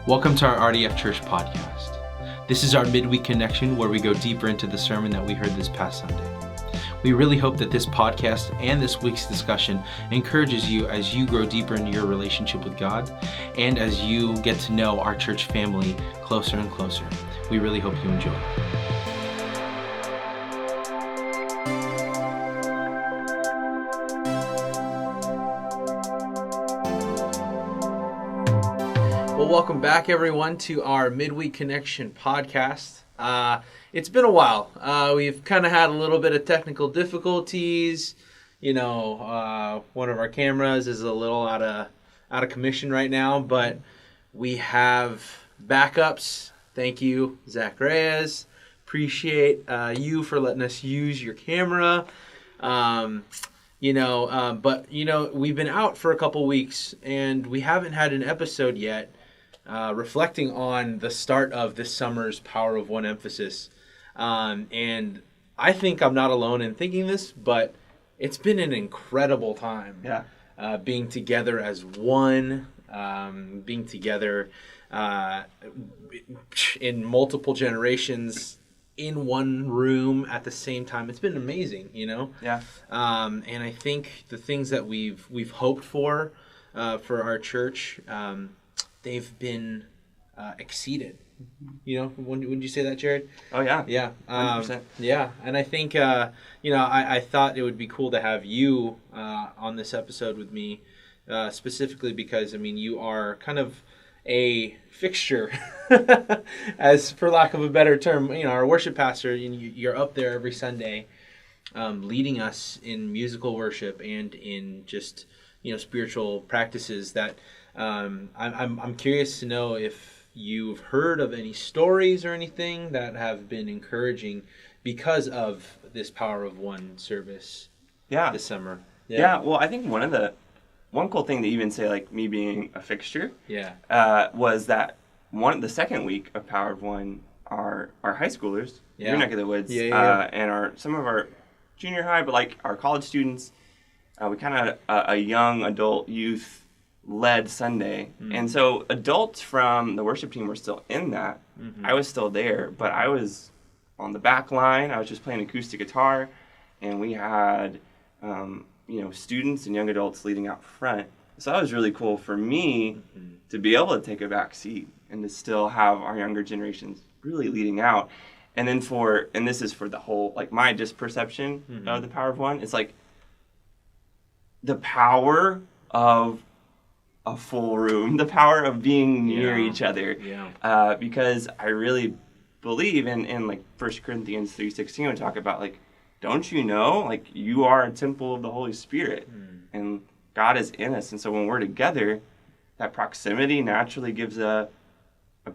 Welcome to our RDF Church podcast. This is our Midweek Connection where we go deeper into the sermon that we heard this past Sunday. We really hope that this podcast and this week's discussion encourages you as you grow deeper in your relationship with God and as you get to know our church family closer and closer. We really hope you enjoy. Well, welcome back, everyone, to our Midweek Connection podcast. It's been a while. We've kind of had a little bit of technical difficulties. One of our cameras is a little out of commission right now, but we have backups. Thank you, Zach Reyes. Appreciate you for letting us use your camera. But we've been out for a couple weeks, and we haven't had an episode yet. Reflecting on the start of this summer's Power of One emphasis. And I think I'm not alone in thinking this, but it's been an incredible time. Yeah. Being together as one, being together in multiple generations in one room at the same time. It's been amazing, Yeah. And I think the things that we've hoped for our church, they've been exceeded. Wouldn't you say that, Jared? Oh, yeah. Yeah. 100%. Yeah. And I think, I thought it would be cool to have you on this episode with me, specifically because, you are kind of a fixture, as for lack of a better term, our worship pastor, you're up there every Sunday leading us in musical worship and in just, spiritual practices that I'm curious to know if you've heard of any stories or anything that have been encouraging because of this Power of One service this summer. Yeah, well, I think one cool thing to even say, like me being a fixture, was that the second week of Power of One, our high schoolers, your neck of the woods, and some of our junior high, but like our college students, we kind of had a young adult youth led Sunday. And so adults from the worship team were still in that. I was still there, but I was on the back line. I was just playing acoustic guitar, and we had students and young adults leading out front. So that was really cool for me to be able to take a back seat and to still have our younger generations really leading out. And then and this is for the whole, like my just perception of the Power of One, it's like the power of a full room, the power of being near each other. Yeah. Because I really believe in like 1 Corinthians 3:16 would talk about, like, don't you know, like, you are a temple of the Holy Spirit and God is in us. And so when we're together, that proximity naturally gives a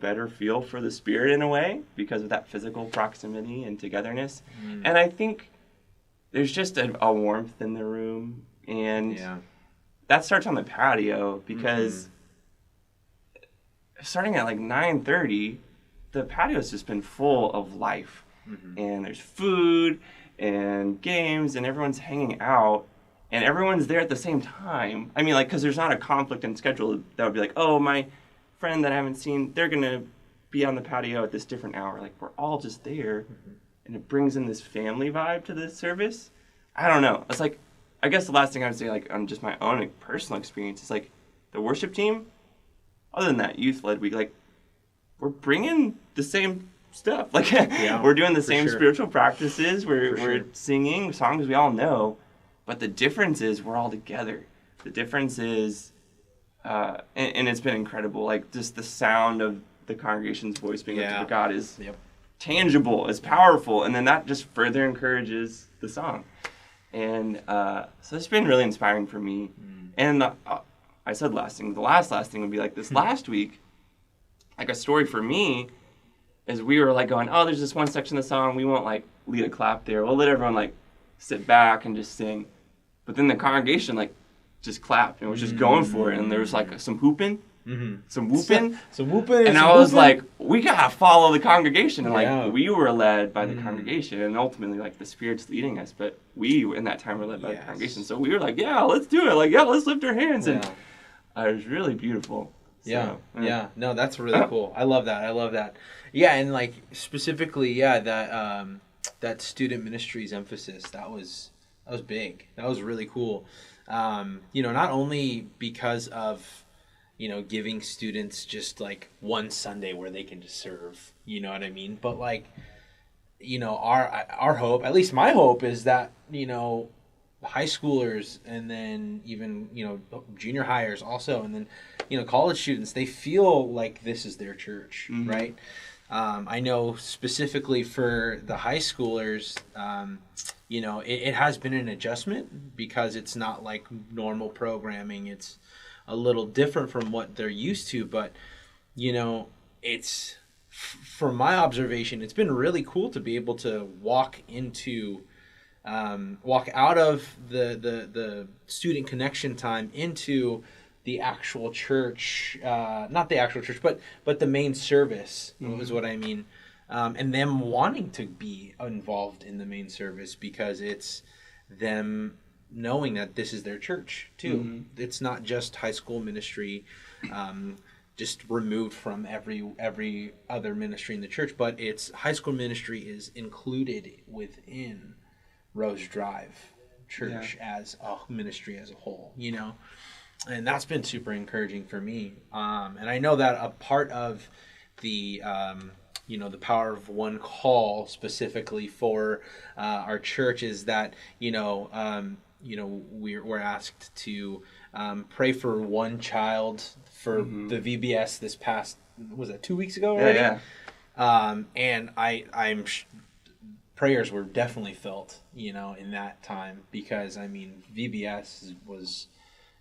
better feel for the Spirit in a way because of that physical proximity and togetherness. And I think there's just a warmth in the room, and that starts on the patio because starting at like 9:30, the patio's just been full of life. And there's food and games and everyone's hanging out and everyone's there at the same time. Because there's not a conflict in schedule that would be like, oh, my friend that I haven't seen, they're going to be on the patio at this different hour. Like, we're all just there. And it brings in this family vibe to this service. I don't know. It's like, I guess the last thing I would say, like, on just my own personal experience, is like the worship team, other than that youth-led week, like, we're bringing the same stuff. Like, we're doing the same spiritual practices. We're singing songs we all know, but the difference is we're all together. The difference is, and it's been incredible, like, just the sound of the congregation's voice being lifted to God is tangible, is powerful, and then that just further encourages the song. And so it's been really inspiring for me. And I said last thing. The last thing would be like this last week, like a story for me is we were like going, oh, there's this one section of the song. We won't like lead a clap there. We'll let everyone like sit back and just sing. But then the congregation like just clapped and was just going for it. And there was like some hooping. Some whooping. And I was like, we got to follow the congregation. And like, we were led by the congregation. And ultimately, like, the Spirit's leading us. But we, in that time, were led by the congregation. So we were like, yeah, let's do it. Like, yeah, let's lift our hands. And it was really beautiful. Yeah. So, Yeah. No, that's really cool. I love that. I love that. Yeah, and like specifically, yeah, that student ministries emphasis, that was big. That was really cool. Not only because of, giving students just like one Sunday where they can just serve, you know what I mean? But like, our hope, at least my hope, is that, high schoolers and then even, junior hires also, and then, college students, they feel like this is their church, right? I know specifically for the high schoolers, it has been an adjustment because it's not like normal programming. It's a little different from what they're used to, but, it's, from my observation, it's been really cool to be able to walk out of the student connection time into the actual church, not the actual church, but the main service is what I mean. And them wanting to be involved in the main service because it's them knowing that this is their church too. It's not just high school ministry, just removed from every other ministry in the church, but it's high school ministry is included within Rose Drive Church as a ministry as a whole, and that's been super encouraging for me. And I know that a part of the the Power of One call specifically for our church is that we're asked to pray for one child for the VBS this past, was that 2 weeks ago already? And I'm prayers were definitely felt, in that time, because VBS was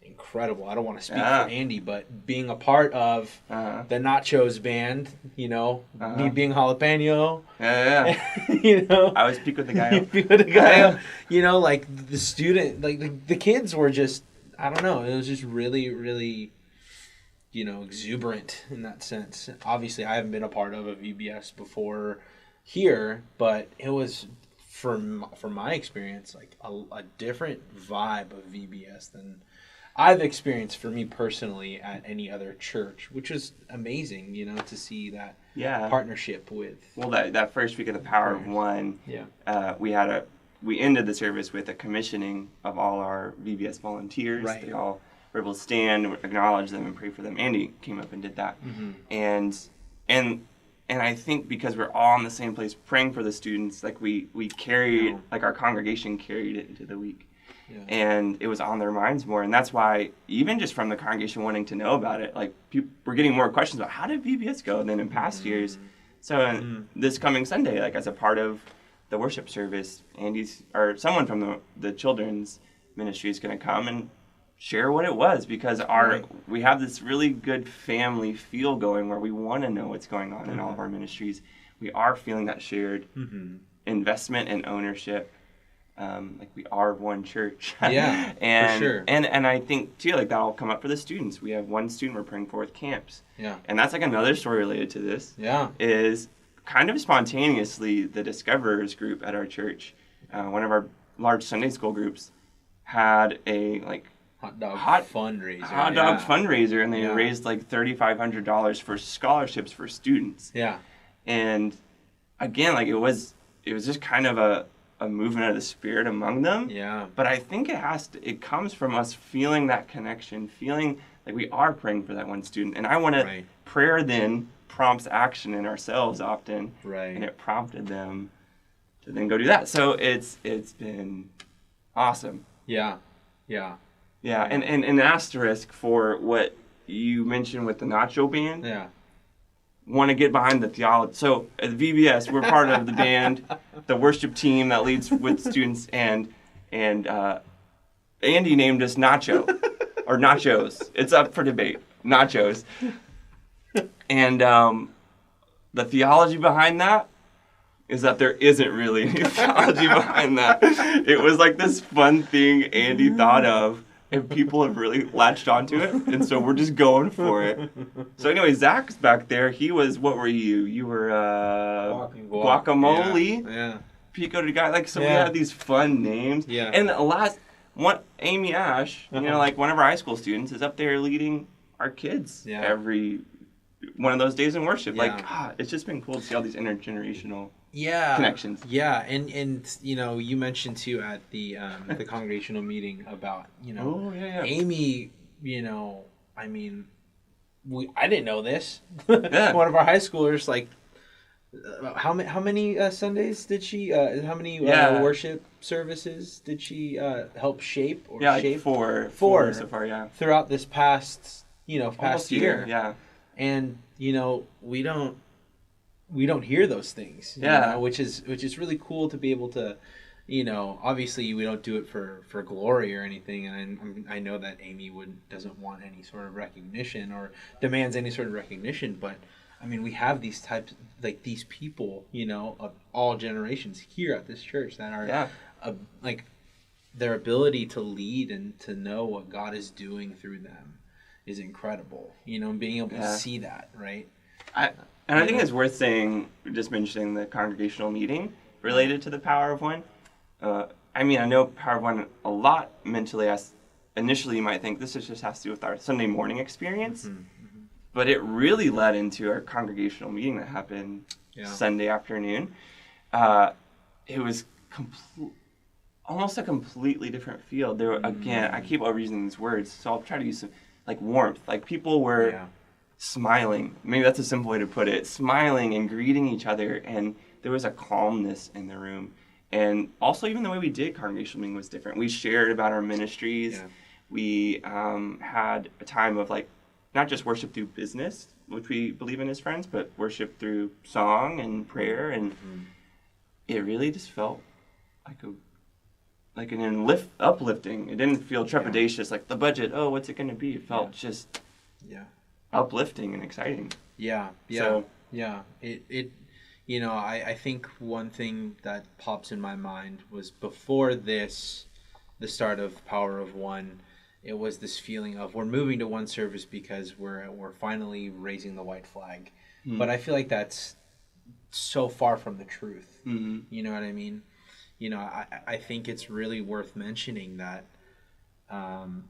incredible. I don't want to speak for Andy, but being a part of the Nachos band, me being jalapeno. I always speak with the guy. Like the student, like the kids were just, I don't know, it was just really, really, exuberant in that sense. Obviously, I haven't been a part of a VBS before here, but it was, from my experience, like a different vibe of VBS than I've experienced for me personally at any other church, which is amazing, to see that partnership with. Well, that first week of the Power of One, we ended the service with a commissioning of all our VBS volunteers. Right. They all were able to stand, acknowledge them, and pray for them. Andy came up and did that, and I think because we're all in the same place praying for the students, like we carried, like our congregation carried it into the week. Yeah. And it was on their minds more. And that's why, even just from the congregation wanting to know about it, like we're getting more questions about how did VBS go than in past years. So this coming Sunday, like as a part of the worship service, someone from the children's ministry is going to come and share what it was, because we have this really good family feel going where we want to know what's going on in all of our ministries. We are feeling that shared investment and ownership. Like we are one church. Yeah, and, for sure. And I think too, like that'll come up for the students. We have one student we're praying for with camps. Yeah. And that's like another story related to this. Yeah. Is kind of spontaneously the Discoverers group at our church, one of our large Sunday school groups, had a hot dog fundraiser, and they raised like $3,500 for scholarships for students. Yeah. And again, like it was just kind of a movement of the Spirit among them. Yeah. But I think it comes from us feeling that connection, feeling like we are praying for that one student. And I want to, prayer then prompts action in ourselves often. Right. And it prompted them to then go do that. So it's been awesome. Yeah. Yeah. Yeah. And an asterisk for what you mentioned with the Nacho Band. Yeah. Want to get behind the theology. So at VBS, we're part of the band, the worship team that leads with students, and Andy named us Nacho, or Nachos. It's up for debate. Nachos. And the theology behind that is that there isn't really any theology behind that. It was like this fun thing Andy thought of, and people have really latched onto it, and so we're just going for it. So anyway, Zach's back there. He was, what were you? You were guacamole. Yeah. Pico de Gallo. Like, so we had these fun names. Yeah. And the last one, Amy Ash, like one of our high school students, is up there leading our kids Yeah. every one of those days in worship. Yeah. Like, it's just been cool to see all these intergenerational Yeah. connections. Yeah, and you mentioned too at the congregational meeting about Oh, yeah. Amy. I mean, I didn't know this. Yeah. One of our high schoolers, like, how many Sundays did she? How many worship services did she help shape or Yeah, like shape? four so far, yeah. Throughout this past Almost year. yeah. And we don't hear those things. Yeah. Which is really cool to be able to, obviously we don't do it for glory or anything, and I know that Amy doesn't want any sort of recognition or demands any sort of recognition, but I mean, we have these types, like these people, of all generations here at this church that are, like, their ability to lead and to know what God is doing through them is incredible. Being able to see that, right? I think it's worth saying, just mentioning the congregational meeting related to the Power of One. I mean, I know Power of One a lot mentally, as initially you might think this just has to do with our Sunday morning experience. Mm-hmm. But it really led into our congregational meeting that happened Sunday afternoon. It was almost a completely different field. There were, again, I keep overusing these words, so I'll try to use some, like, warmth. Like, people were smiling. Maybe that's a simple way to put it. Smiling and greeting each other, and there was a calmness in the room. And also, even the way we did congregational meeting was different. We shared about our ministries. Yeah. We had a time of, like, not just worship through business, which we believe in as friends, but worship through song and prayer, and it really just felt like an uplifting. It didn't feel trepidatious, like the budget. Oh, what's it going to be? It felt just uplifting and exciting. Yeah. So, I think one thing that pops in my mind was before the start of Power of One. It was this feeling of we're moving to one service because we're finally raising the white flag. Mm-hmm. But I feel like that's so far from the truth. Mm-hmm. You know what I mean? I think it's really worth mentioning that, the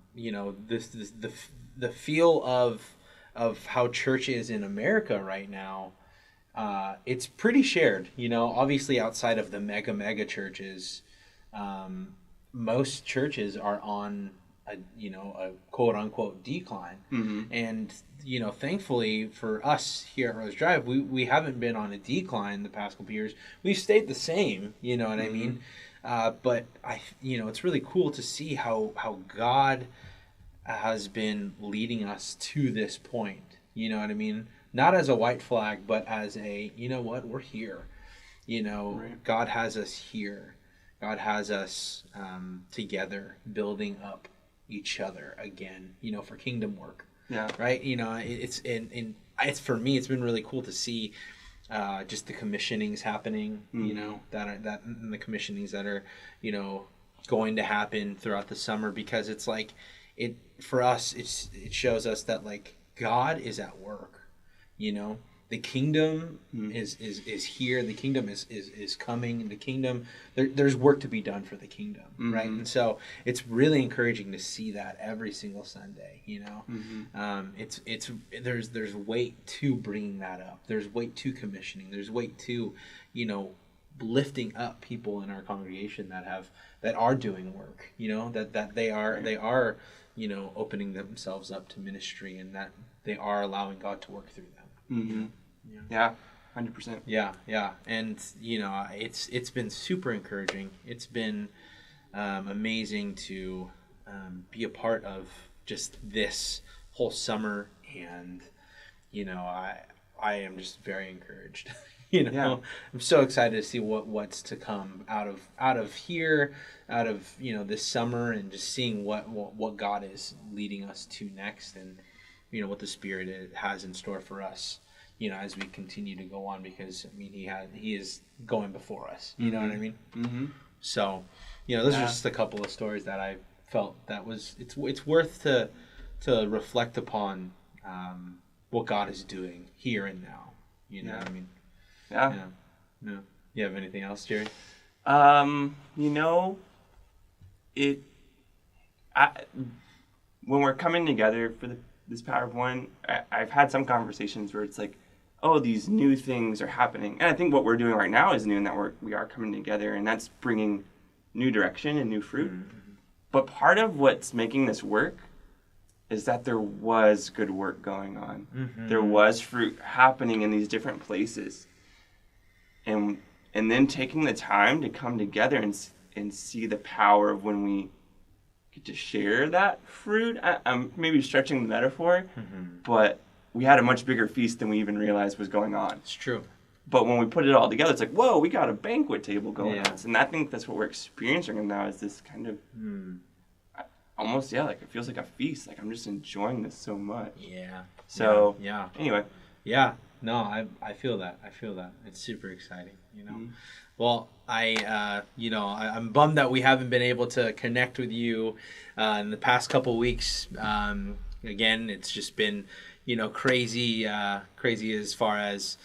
feel of how church is in America right now, it's pretty shared. Obviously outside of the mega churches, most churches are on a quote unquote decline. Mm-hmm. And, thankfully for us here at Rose Drive, we haven't been on a decline the past couple of years. We've stayed the same, you know what I mean? But it's really cool to see how God has been leading us to this point. You know what I mean? Not as a white flag, but as a, we're here. Right. God has us here. God has us together, building up each other again, for kingdom work. Yeah. Right. It's for me, it's been really cool to see just the commissionings happening, that and the commissionings that are, going to happen throughout the summer, because it's like for us, it shows us that, like, God is at work, The kingdom is here. The kingdom is coming. The kingdom, there's work to be done for the kingdom, right? And so it's really encouraging to see that every single Sunday. There's weight to bringing that up. There's weight to commissioning. There's weight to, lifting up people in our congregation that are doing work. That they are opening themselves up to ministry, and that they are allowing God to work through them. Mm-hmm. Yeah, 100%. Yeah, and it's been super encouraging. It's been amazing to be a part of just this whole summer, and I am just very encouraged. I'm so excited to see what's to come out of here, out of this summer, and just seeing what God is leading us to next, and what the Spirit has in store for us, as we continue to go on, because he is going before us. You know what I mean? Mm-hmm. So, those are just a couple of stories that I felt that it's worth to reflect upon what God is doing here and now. You know what I mean? Yeah. No. You have anything else, Jerry? When we're coming together for the this Power of One, I've had some conversations where it's like, oh, these new things are happening. And I think what we're doing right now is new in that we are coming together, and that's bringing new direction and new fruit. But part of what's making this work is that there was good work going on. There was fruit happening in these different places. And then taking the time to come together and see the power of when we get to share that fruit. I'm maybe stretching the metaphor, but we had a much bigger feast than we even realized was going on. It's true. But when we put it all together, it's like, whoa, we got a banquet table going on. And I think that's what we're experiencing now, is this kind of almost, like it feels like a feast. Like I'm just enjoying this so much. Yeah. So, anyway. Yeah. No, I feel that. It's super exciting, Well, I'm bummed that we haven't been able to connect with you in the past couple weeks. Again, it's just been, crazy as far as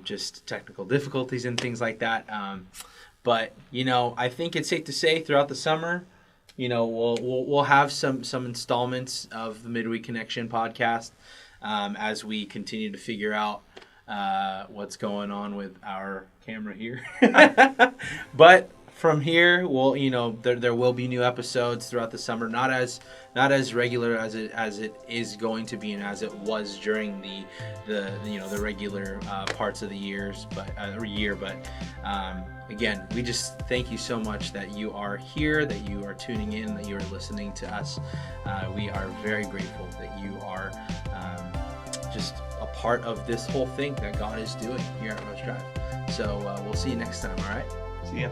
just technical difficulties and things like that. But I think it's safe to say throughout the summer, we'll have some installments of the Midweek Connection podcast as we continue to figure out what's going on with our camera here. But from here, there will be new episodes throughout the summer, not as regular as it is going to be and as it was during the regular parts of the year. But again, we just thank you so much that you are here, that you are tuning in, that you are listening to us. We are very grateful that you are just a part of this whole thing that God is doing here at Rose Drive. So we'll see you next time, all right? See ya.